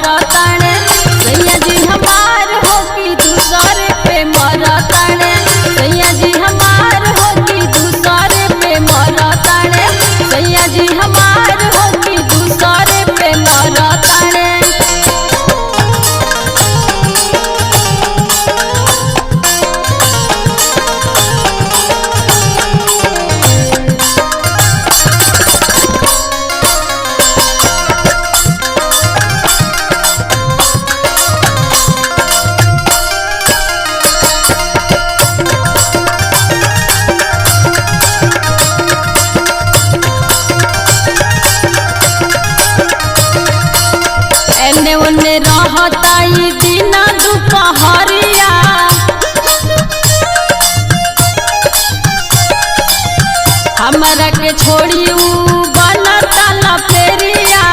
मरताने। सैया जी हमार हो कि दूसरे पे मरताने। सैया जी हमार हो कि दूसरे पे मरताने। सैया जी हमार हो कि दूसरे पे मरताने। एने ओने रहता ई दिन दुपहरिया। हमरा के छोड़ी ऊ बनता लफेरिया।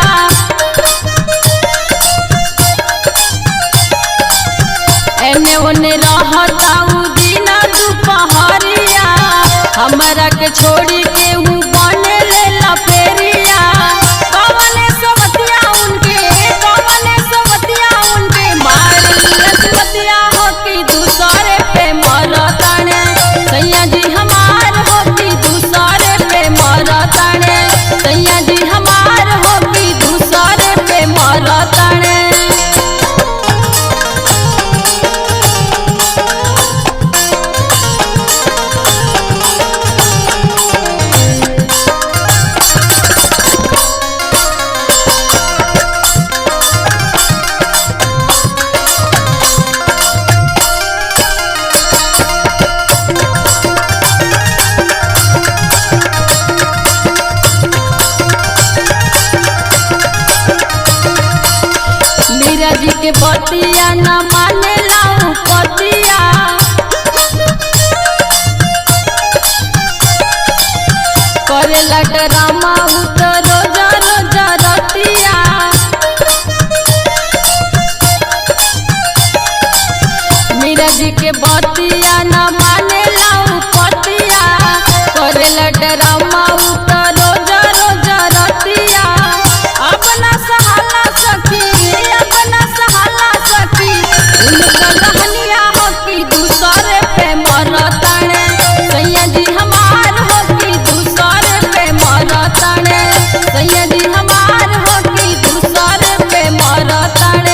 एने ओने रहता ऊ दिन दुपहरिया। हमरा के छोड़ी के ऊ बने ले लफेरिया। कवने सवतिया उनके हो कि दूसरे पे मरताने। सैया जी हमार हो कि दूसरे पे मरताने। सैया जी हमार हो कि दूसरे पे मरताने। मीरा जी के बतिया न मानेला ऊ पतिया। करेला ड्रामा ऊ तो रोजा रोजा रतिया। मीरा जी के बतिया न मानेला ऊ पतिया। करेला ड्रामा ऊ तो रोजा रोजा रतिया। अपना सहाला सखी उनका कहानिया हो कि दूसरे पे मरताने। सैया जी हमार हो कि दूसरे पे मरताने। सैया जी हमार हो कि दूसरे पे मरताने।